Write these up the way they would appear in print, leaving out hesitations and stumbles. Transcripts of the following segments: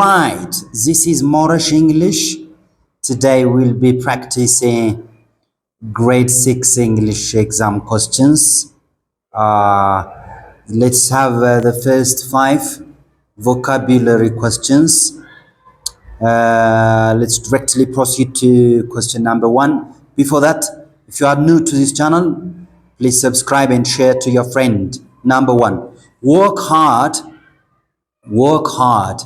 Right, this is Moorish English. Today we'll be practicing grade 6 English exam questions. Let's have the first 5 vocabulary questions. Let's directly proceed to question number 1. Before that, if you are new to this channel, please subscribe and share to your friend. Number 1, work hard. Work hard.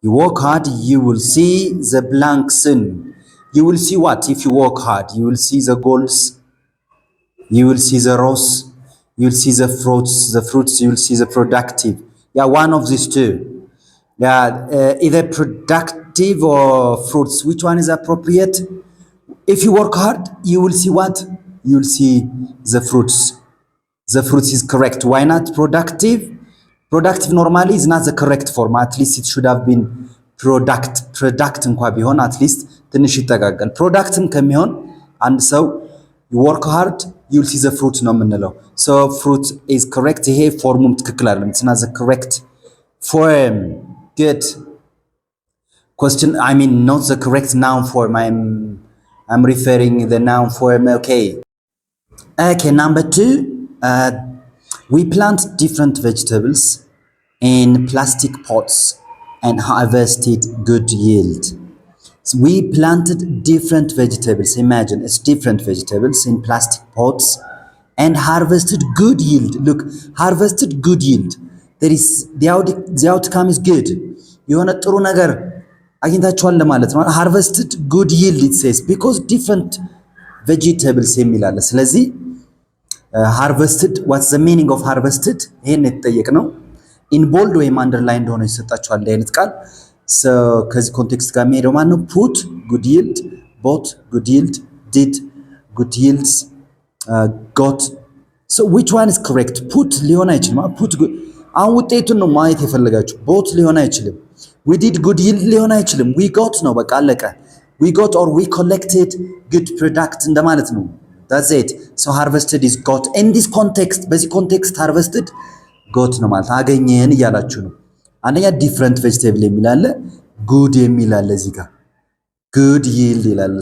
You work hard, you will see the blank sun. You will see what? If you work hard, you will see the goals, you will see the rose, you will see the fruits, you will see the productive. Yeah, one of these two. Yeah, either productive or fruits. Which one is appropriate? If you work hard, you will see what? You will see the fruits. The fruits is correct. Why not productive? Productive normally is not the correct form. At least it should have been product እንኳ ቢሆን at least ትንሽ ይተጋጋል። ፕሮዳክትም ከሚሆን አንድ ሰው you work hard you will see the fruit ነው የምንለው. So fruit is correct. ይሄ ፎርሙም ትክክል አይደለም. It's not the correct form. Good. Question, I mean not the correct noun form. I'm referring the noun form. Okay, number 2. We plant different vegetables in plastic pots and harvested good yield. So we planted different vegetables. Imagine it's different vegetables in plastic pots and harvested good yield. Look, harvested good yield. There is the outcome is good. የሆነ ጥሩ ነገር አግኝታችኋል ለማለት ነው. harvested good yield it says because different vegetables የሚል አለ. ስለዚህ harvested, what's the meaning of harvested? ይሄን የተጠየቅነው in bold ወይም underline እንደሆነ ይሰጣችኋል አይነት ቃል. so ከዚህ ኮንቴክስት ጋር የሚሄደው ማን ነው? put good yield, bought good yield, did good yields, got. so which one is correct? put ሊሆን አይችልም. put good አሁን ውጤቱን ነው ማየት የፈለጋችሁ. bought ሊሆን አይችልም. we did good yield ሊሆን አይችልም. we got ነው በቃ አለቀ. we got or we collected good product እንደማለት ነው. That's it. So harvested is got. In this context, በዚህ ኮንቴክስት harvested got ነው ማለት አገኘን እያላችሁ ነው። አንደኛ different vegetable የሚል አለ፣ good የሚል አለ እዚህ ጋር good yield ይላል።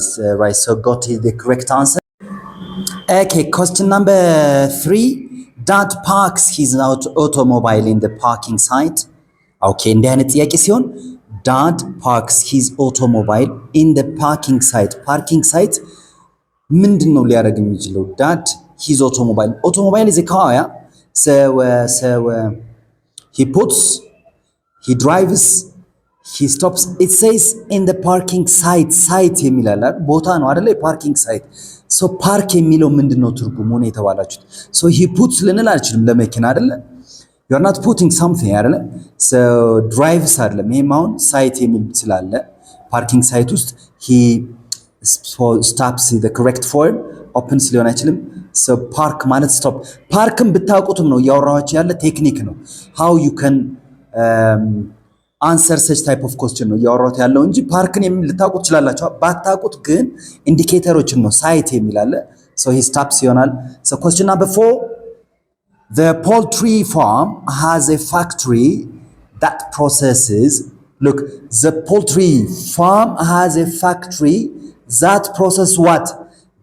Right, so got is the correct answer. Okay, question number 3. Dad parks his automobile in the parking site. Okay, እንዲህ አይነት ጥያቄ ሲሆን Dad parks his automobile in the parking site. Parking site ምንድነው ሊያደርግ የሚችለው? Dad his automobile is a car, yeah? So he drives, he stops. It says in the parking site የሚላል ቦታ ነው አይደለ? parking site. so park የሚለው ምንድነው ትርጉሙ ነው የተባላችሁት? so he puts ልንል አልችልም ለመኪና አይደለ? you are not putting something አይደለ? so drives አይደለም። ይሄም አሁን site የሚል ስላለ parking site ውስጥ he stops the correct form. opens ሊሆን አይችልም. so park ማለት stop. ፓርክም ብታውቁትም ነው ያወራኋችሁ ያለ ቴክኒክ ነው. how you can answer such type of question ነው ያወራሁት ያለው እንጂ ፓርክን ልታውቁት ትችላላችሁ። ባታውቁት ግን ኢንዲኬተሮችን ነው ሳይት የሚል አለ. so he stops ይሆናል. so question number 4. the poultry farm has a factory that processes. look, the poultry farm has a factory that process what?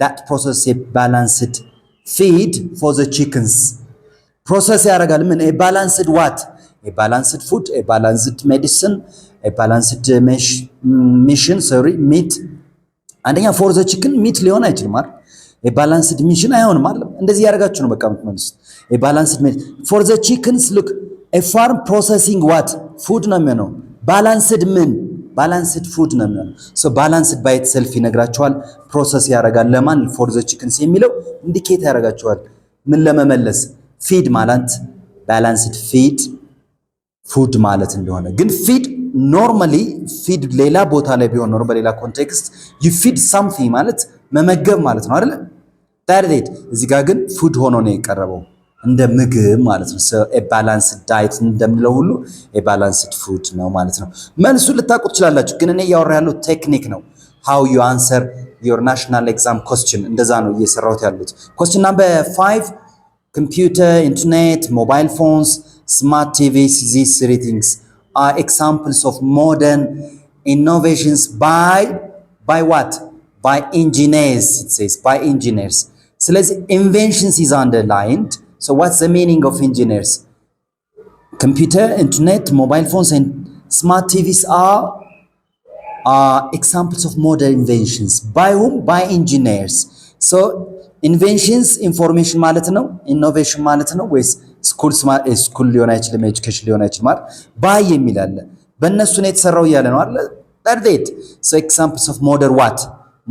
that process a balanced feed for the chickens. process ያደርጋል ምን? a balanced what? a balanced food, a balanced medicine, a balanced mission, meat. አንደኛ for the chicken meat ሊሆን አይችልም አይደል? a balanced mission አይሆንም አይደል? እንደዚህ ያደርጋችሁ ነው በቃ የምትመልሱት። a balanced meat for the chickens. look, a farm processing what? food ነው የሚሆነው። balanced ምን? balanced food ነው የሚሆነው። so balanced by itself ይነግራችኋል። ፕሮሰስ ያደርጋል ለማን? for the chickens የሚለው ኢንዲኬት ያደርጋችኋል ምን ለመመለስ? feed ማለት balanced feed food ማለት እንደሆነ። ግን feed normally feed ሌላ ቦታ ላይ ቢሆን ኖሮ በሌላ ኮንቴክስት you feed something ማለት መመገብ ማለት ነው አይደል? that it እዚህ ጋር ግን food ሆኖ ነው የቀረበው እንደ ምግብ ማለት ነው። so a balanced diet እንደምንለው ሁሉ a balanced food ነው ማለት ነው። መልሱ ልታውቁት ትችላላችሁ፣ ግን እኔ ያወራ ያለው ቴክኒክ ነው። how you answer your national exam question እንደዛ ነው እየሰራሁት ያሉት። question number 5. computer, internet, mobile phones, smart TVs, these three things are examples of modern innovations by what? By engineers, it says, by engineers. So inventions is underlined. So what's the meaning of engineers? Computer, internet, mobile phones, and smart TVs are examples of modern inventions. By whom? By engineers. So inventions information ማለት ነው። innovation ማለት ነው ወይስ ስኩል ሊሆን አይችልም፣ ኤጁኬሽን ሊሆን አይችልም። ባይ የሚል አለ በእነሱ ነው የተሰራው እያለ ነው አይደል? that so examples of modern what?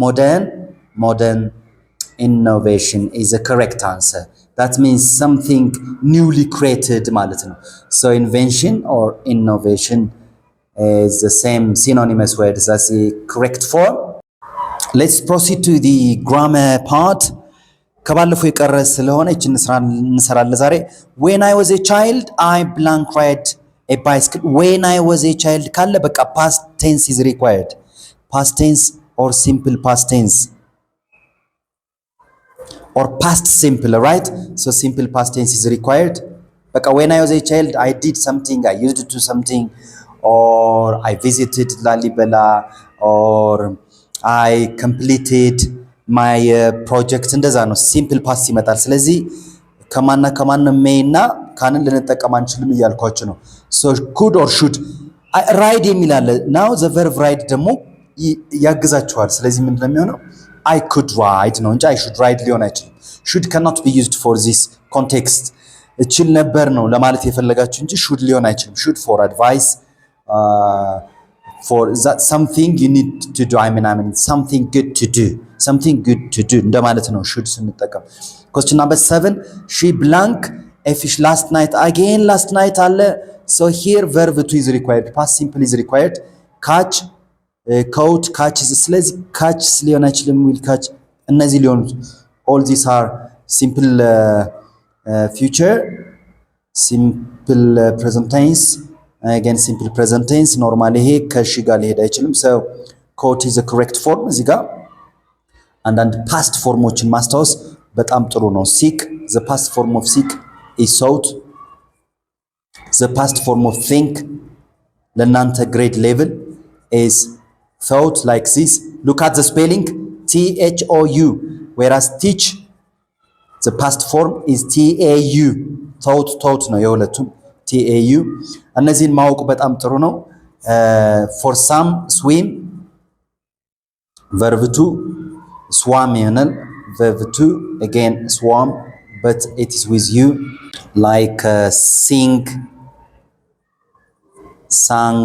Modern innovation is a correct answer. That means something newly created ማለት ነው። So invention or innovation is the same synonymous words. That's the correct form. Let's proceed to the grammar part. ከባለፈው የቀረ ስለሆነ እቺን እንሰራለን ዛሬ። When I was a child I blank ride a bicycle. When I was a child ካለ በቃ past tense is required. Past tense or simple past tense or past simple, right? So simple past tense is required. በቃ when I was a child I did something, I used to do something, or I visited Lalibela, or I completed my project እንደዛ ነው ሲምፕል ፓስት ይመጣል። ስለዚህ ከማን ሜይና ካንን ልንጠቀም አንችልም እያልኳችሁ ነው። so could or should ride የሚል አለ። now the verb ride ደግሞ ያግዛችኋል። ስለዚህ ምንድን ነው የሚሆነው? I could ride ነው እንጂ I should ride ሊሆን አይችልም። should cannot be used for this context. እችል ነበር ነው ለማለት የፈለጋችሁ እንጂ should ሊሆን አይችልም። should for advice, for that something you need to do. I mean something good to do. Something good to do እንደማለት ነው should ስንጠቀም። question number 7 she blank a fish last night. Again last night አለ። so here verb to is required, past simple is required. catch, caught, catches. ስለዚህ catch ሊሆን አይችልም will catch እነዚህ ሊሆኑ all these are simple future, simple present tense, again simple present tense. normally ይሄ ከሺ ጋር ሊሄድ አይችልም። so caught is the correct form። እዚህ ጋር አንዳንድ ፓስት ፎርሞችን ማስታወስ በጣም ጥሩ ነው። seek, the past form of seek is sought. the past form of think ለናንተ grade level is thought, like this. look at the spelling thou, whereas teach the past form is tau. thought ነው የሁለቱም tau። እነዚህን ማወቅ በጣም ጥሩ ነው። for some swim verb to swam ይሆናል። verb to again swam but it is with you, like sing, sang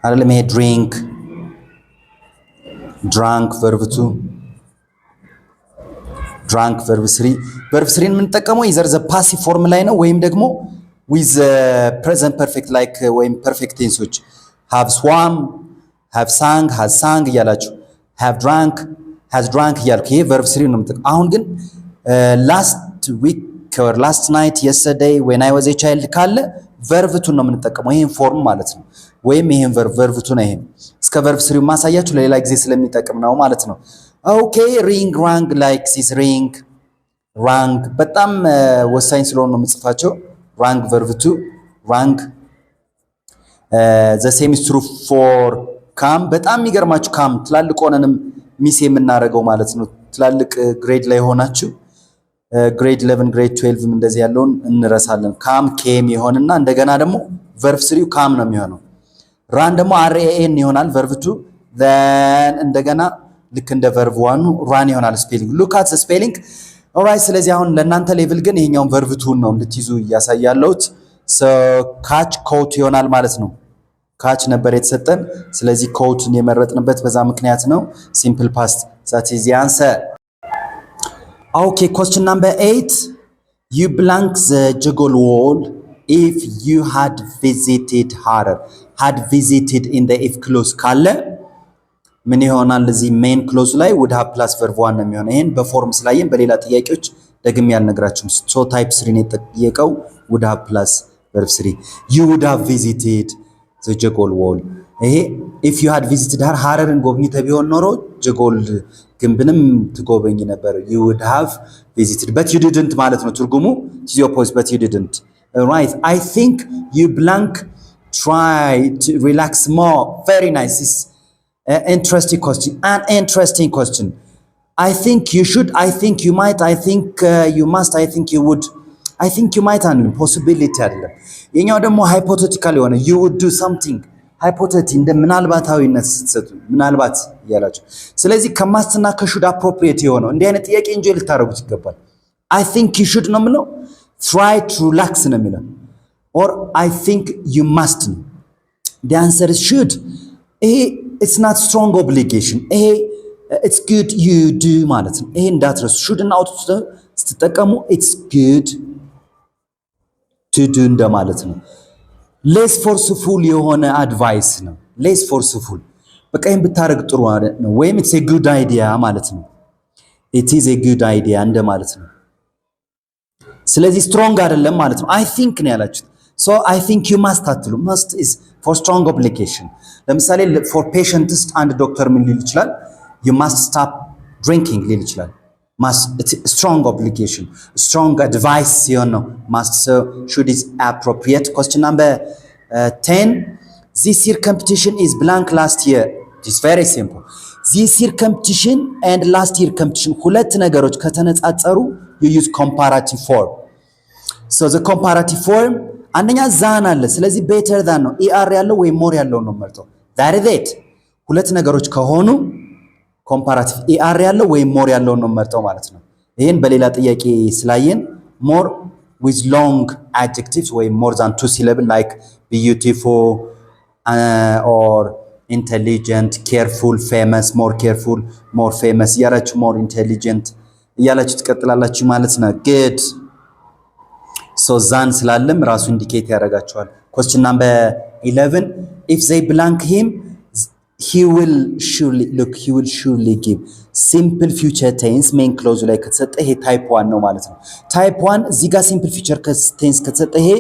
አይደለም። ይሄ drink, drank verb to, drank verb 3 verb 3 የምንጠቀመው either the passive form ላይ ነው ወይም ደግሞ with present perfect like ወይም perfect tenseዎች have swam, have sang, has sang እያላችሁ have drank, has drank እያልኩ ይሄ verb 3 ነው የምንጠቀመው። አሁን ግን last week or last night, yesterday, when I was a child ካለ verb 2 ነው የምንጠቀመው ይሄን ፎርም ማለት ነው። ወይም ይሄን verb 2 ነው። ይሄን እስከ verb 3 ማሳያችሁ ለሌላ ጊዜ ስለሚጠቅም ነው ማለት ነው። ኦኬ ring, rang, like this ring, rang በጣም ወሳኝ ስለሆነ ነው የምጽፋቸው። rang verb 2 rang. the same is true for come። በጣም የሚገርማችሁ come ትላልቅ ሆነንም ሚስ የምናደርገው ማለት ነው። ትላልቅ ግሬድ ላይ ሆናችሁ ግሬድ 11 ግሬድ 12 እንደዚህ ያለውን እንረሳለን። come came ይሆንና እንደገና ደግሞ verb 3 come ነው የሚሆነው። run ደግሞ ran ይሆናል verb 2 then እንደገና ልክ እንደ verb 1 run ይሆናል spelling። look at the spelling. alright ስለዚህ አሁን ለእናንተ ሌቭል ግን ይሄኛውን verb 2 ነው እንድትይዙ እያሳያለሁት። so catch caught ይሆናል ማለት ነው። catch ነበር የተሰጠን ስለዚህ caught የመረጥንበት በዛ ምክንያት ነው። simple past, that is the answer. okay, question number 8 you blank the Jogol wall if you had visited Harar. had visited in the if clause ካለ ምን ይሆናል? እዚህ main clause ላይ would have plus verb 1 ነው የሚሆነው። ይሄን በፎርም ስላየን በሌላ ጥያቄዎች ደግሜ ያልነግራችሁም። so type 3 ነው የተጠየቀው would have plus verb 3. you would have visited the Jogol wall. ይሄ if you had visited ሐረርን ጎብኝተ ቢሆን ኖሮ ጀጎል ግንብንም ትጎበኝ ነበር you would have visited but you didn't ማለት ነው ትርጉሙ is the opposite but you didn't right I think you blank try to relax more very nice this interesting question an interesting question I think you should I think you might I think you must I think you would I think you might and possibility አይደለም የኛው ደግሞ hypothetical የሆነ you would do something ሃይፖቴቲ እንደ ምናልባታዊነት ስትሰጡ ምናልባት ያላችሁ ስለዚህ ከማስትና ከሹድ አፕሮፕሪየት የሆነው እንዲህ አይነት ጥያቄ እንጆይ ልታረጉት ይገባል I think you should ነው ምለው try to relax ነው ምለው or I think you must the answer is should it's not strong obligation it's good you do ማለት ነው ይሄ እንዳትረሱ should እና ought ስትጠቀሙ it's good to do እንደማለት ነው less forceful የሆነ advice ነው less forceful በቃ ይሄን ብታረግ ጥሩ ነው ወይም it's a good idea ማለት ነው it is a good idea እንደማለት ነው ስለዚህ strong አይደለም ማለት ነው I think ነው ያላችሁት so I think you must አትሉ must is for strong obligation ለምሳሌ for patients አንድ ዶክተር ምን ሊል ይችላል you must stop drinking ሊል ይችላል must it's strong obligation strong advice you know must so should is appropriate question number 10 this year competition is blank last year it is very simple this year competition and last year competition ሁለት ነገሮች ከተነጻጸሩ you use comparative form so the comparative form አንደኛ ዛን አለ ስለዚህ better than ነው er ያለው ወይ more ያለው ነው ማለት that is it ሁለት ነገሮች ከሆኑ comparative er ያለው ወይ more ያለው ነው መርጠው ማለት ነው ይሄን በሌላ ጥያቄ ስላየን more with long adjectives ወይ more than two syllables like beautiful or intelligent careful famous more careful more famous ያላችሁ more intelligent ያላችሁ ትቀጥላላችሁ ማለት ነው good so than ስላለም ራሱ ኢንዲኬት ያደርጋቸዋል question number 11 if they blank him he will surely give simple future tense main clause ላይ ከተሰጠ ይሄ type 1 ነው ማለት ነው type 1 እዚህ ጋር simple future tense ከተሰጠ ይሄ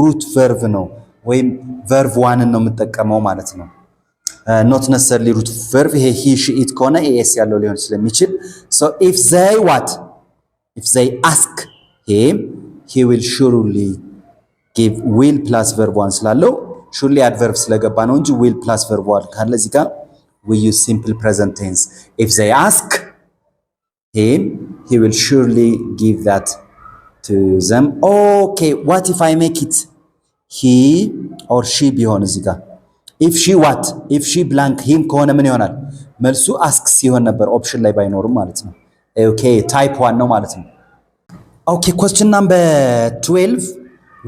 root verb ነው ወይም verb 1 ነው የምጠቀመው ማለት ነው not necessarily root verb ይሄ he she it ከሆነ es ያለው ሊሆን ስለሚችል so if they ask him he will surely give will plus verb 1 ስላለው surely adverb ስለገባ ነው እንጂ will plus verb 1 ካለ እዚህ ጋር we use simple present tense if they ask him he will surely give that to them okay what if I make it he or she ቢሆን እዚህ ጋር if she blank him ከሆነ ምን ይሆናል መልሱ ask ሲሆን ነበር ኦፕሽን ላይ ባይኖርም ማለት ነው okay type 1 ነው ማለት ነው okay question number 12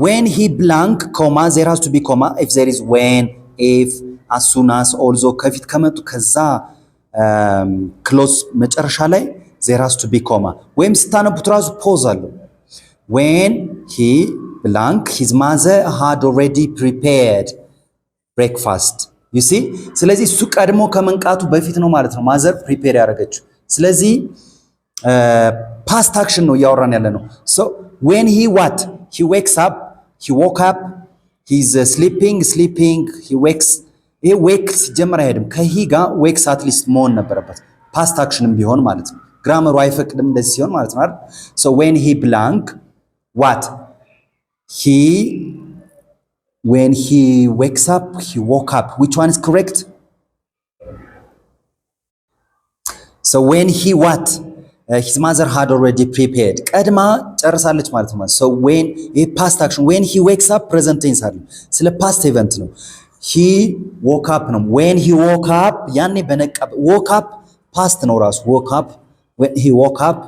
when he blank comma there has to be comma if there is when if as soon as also ከፊት ከመጡ ከዛ close መጨረሻ ላይ there has to be comma ወይም ስታነቡት ራሱ ፖዝ አለው when he blank his mother had already prepared breakfast you see ስለዚህ እሱ ቀድሞ ከመንቃቱ በፊት ነው ማለት ነው ማዘር ፕሪፔር ያደረገችው ስለዚህ past action ነው ያወራን ያለ ነው so when he what he wakes up he woke up he's sleeping he wakes he wakes ጀመረ አይደለም ከሂ ጋር wakes at least መሆን ነበረበት past actionም ቢሆን ማለት ነው ግራመሩ አይፈቅድም እንደዚህ ሲሆን ማለት ነው አይደል so when he blank what when he wakes up he woke up which one is correct so when he what his mother had already prepared ቀድማ ጨርሳለች ማለት ነው so when a past action when he wakes up present tense አይደል ስለ past event ነው he woke up ነው when he woke up ያኔ በነቃ woke up past ነው ራሱ woke up when he woke up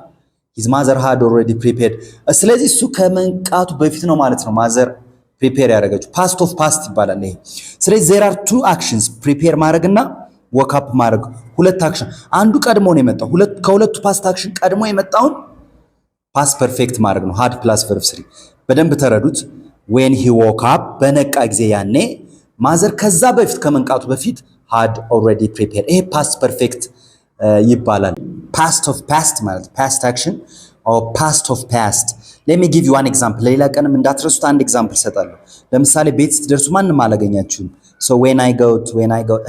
his mother had already prepared ስለዚህ እሱ ከመንቃቱ በፊት ነው ማለት ነው ማዘር prepare ያደረገችው past of past ይባላል ይሄ ስለዚህ there are two actions prepare ማድረግና woke up ማድረግ ሁለት አክሽን አንዱ ቀድሞ ነው የመጣው ከሁለቱ ፓስት አክሽን ቀድሞ የመጣውን ፓስት ፐርፌክት ማድረግ ነው had plus verb 3 በደንብ ተረዱት when he woke up በነቃ ጊዜ ያኔ ማዘር ከዛ በፊት ከመንቃቱ በፊት had already prepared ይሄ ፓስት ፐርፌክት ይባላል past of past ማለት past action or past of past let me give you one example ሌላ ቀንም እንዳትረሱት አንድ ኤግዛምፕል ሰጣለሁ ለምሳሌ ቤት ስትደርሱ ማንንም አላገኛችሁም So when I got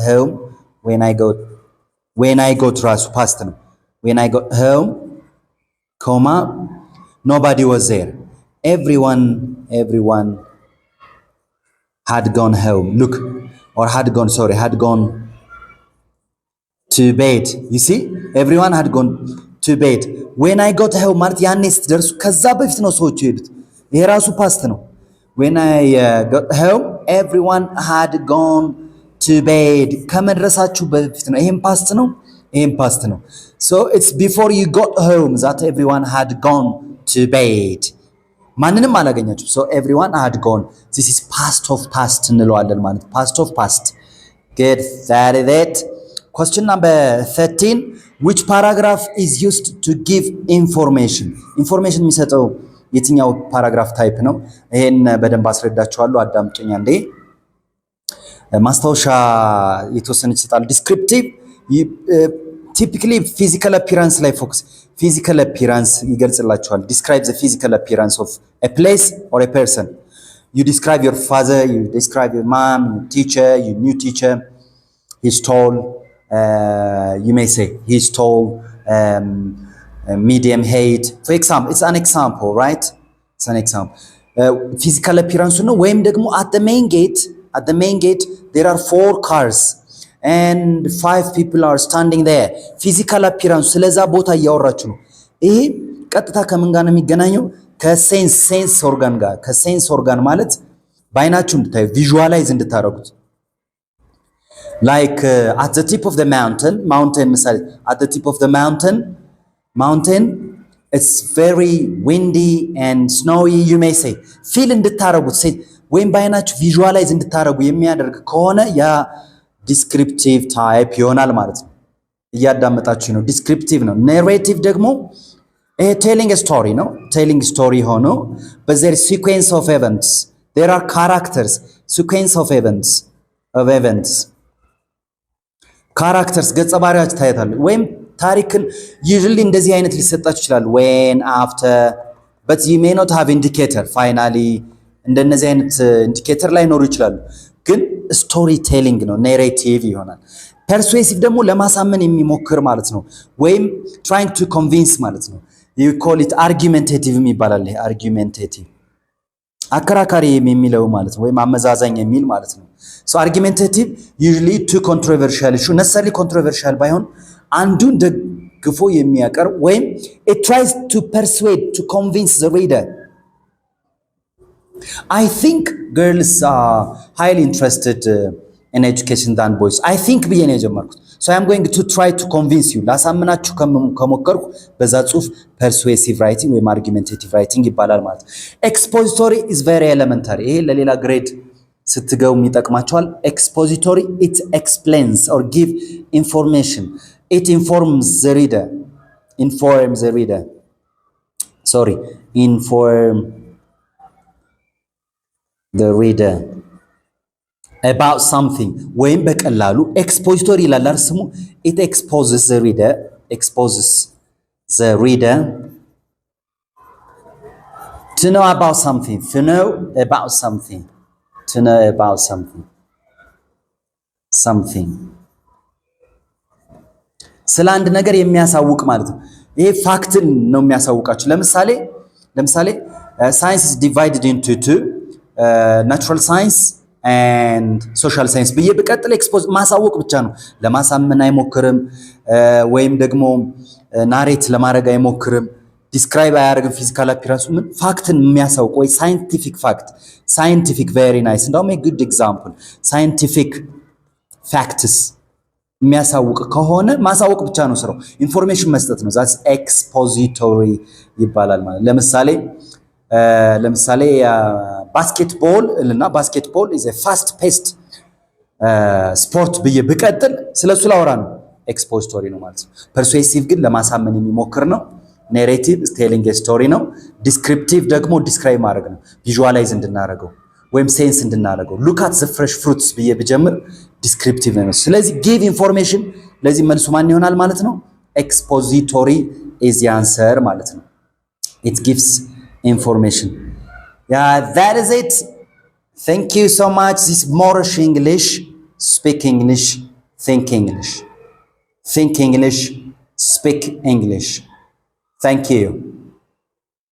home, when I got ራሱ past ነው። When I got home, comma, nobody was there. Everyone had gone home. Look, or had gone to bed. You see? Everyone had gone to bed. When I got home ማለት ያኔ ስትደርሱ ከዛ በፊት ነው ሰዎቹ ሄዱት። ይሄ ራሱ ፓስት ነው። When I got home, everyone had gone to bed. ከመድረሳችሁ በፊት ነው። ይሄም ፓስት ነው። ይሄም ፓስት ነው። So it's before you got home that everyone had gone to bed. ማንንም አላገኛችሁም። So everyone had gone. This is past of past እንለዋለን ማለት past of past. Good. That is it. Question number 13. Which paragraph is used to give information? Information የሚሰጠው የትኛው ፓራግራፍ ታይፕ ነው? ይሄን በደንብ አስረዳችኋለሁ። አዳምጡኝ አንዴ። ማስታወሻ የተወሰነ ይሰጣል። ዲስክሪፕቲቭ typically physical appearance ላይ ፎከስ physical appearance ይገልጽላችኋል። Describe the physical appearance of a place or a person. You describe your father, you describe your mom, your teacher, your new teacher. He's tall. You may say he's tall, medium height. For example, it's an example, right? It's an example. Physical appearance ነው። ወይም ደግሞ at the main gate there are 4 cars and 5 people are standing there. Physical appearance ስለዛ ቦታ እያወራችሁ ነው። ይሄ ቀጥታ ከምን ጋር ነው የሚገናኘው? ከሴንስ ኦርጋን ጋር። ከሴንስ ኦርጋን ማለት በአይናችሁ እንድታዩ ቪዥዋላይዝ እንድታረጉት like at the tip of the mountain ምሳሌ at the tip of the mountain it's very windy and snowy. You may say feel እንድታረጉት ወይም በአይናችሁ ቪዥዋላይዝ እንድታረጉ የሚያደርግ ከሆነ ያ ዲስክሪፕቲቭ ታይፕ ይሆናል ማለት ነው። እያዳመጣችሁ ነው። ዲስክሪፕቲቭ ነው። ናሬቲቭ ደግሞ ቴሊንግ ስቶሪ ነው። ቴሊንግ ስቶሪ ሆኖ በዘር ሲኩዌንስ ኦፍ ኤቨንትስ there are characters, sequence of events ካራክተርስ ገጸ ባህሪያት ታይታሉ። ወይም ታሪክን usually እንደዚህ አይነት ሊሰጣችሁ ይችላል። when, after, but you may not have indicator. finally እንደነዚህ አይነት ኢንዲኬተር ላይ ኖሩ ይችላሉ። ግን ስቶሪ ቴሊንግ ነው፣ ናሬቲቭ ይሆናል። ፐርሱዌሲቭ ደግሞ ለማሳመን የሚሞክር ማለት ነው። ወይም trying to convince ማለት ነው። you call it argumentative ይባላል። ይሄ argumentative አከራካሪ የሚለው ማለት ነው። ወይም አመዛዛኝ የሚል ማለት ነው። so argumentative usually too controversial issue necessarily controversial ባይሆን አንዱን ደግፎ የሚያቀርብ ወይም it tries to persuade to convince the reader. I think girls are highly interested in education than boys. I think ብዬ ነው የጀመርኩት። so I am going to try to convince you ላሳምናችሁ ከሞከርኩ በዛ ጽሁፍ persuasive writing ወይም argumentative writing ይባላል ማለት ነው። expository is very elementary. ይሄ ለሌላ ግሬድ ስትገቡ ይጠቅማችኋል። expository it explains or give information. It informs the reader. Inform the reader about something. ወይም በቀላሉ expository ይላል ስሙ። it exposes the reader to know about something. ስለ አንድ ነገር የሚያሳውቅ ማለት ነው። ይሄ ፋክትን ነው የሚያሳውቃችሁ። ለምሳሌ science is divided into two, natural science and social science ብዬ በቀጥል ኤክስፖዝ ማሳወቅ ብቻ ነው። ለማሳመን አይሞክርም፣ ወይም ደግሞ ናሬት ለማድረግ አይሞክርም፣ ዲስክራይብ አያደርግም። ፊዚካል አፒራንሱ ምን ፋክትን የሚያሳውቅ ወይ ሳይንቲፊክ ፋክት። ሳይንቲፊክ ቬሪ ናይስ። እንደውም ጉድ ኤግዛምፕል ሳይንቲፊክ ፋክትስ የሚያሳውቅ ከሆነ ማሳወቅ ብቻ ነው ስራው፣ ኢንፎርሜሽን መስጠት ነው። ዛትስ ኤክስፖዚቶሪ ይባላል ማለት። ለምሳሌ ባስኬትቦል እና ባስኬትቦል ኢዝ ኤ ፋስት ፔስት ስፖርት ብዬ ብቀጥል ስለሱ ላወራ ነው፣ ኤክስፖዚቶሪ ነው ማለት ነው። ፐርሱዌሲቭ ግን ለማሳመን የሚሞክር ነው። ናሬቲቭ ቴሊንግ ኤ ስቶሪ ነው። ዲስክሪፕቲቭ ደግሞ ዲስክራይብ ማድረግ ነው፣ ቪዥዋላይዝ እንድናደርገው ወይም ሴንስ እንድናደርገው። ሉክ አት ዘ ፍሬሽ ፍሩትስ ብዬ ብጀምር ዲስክሪፕቲቭ ነው። ስለዚህ ጊቭ ኢንፎርሜሽን፣ ለዚህ መልሱ ማን ይሆናል ማለት ነው? ኤክስፖዚቶሪ ኢዝ ዘ አንሰር ማለት ነው። ኢት ጊቭስ ኢንፎርሜሽን። that is it. Thank you so much. This Moorish English, speak English, think English. Think English, speak English. Thank you.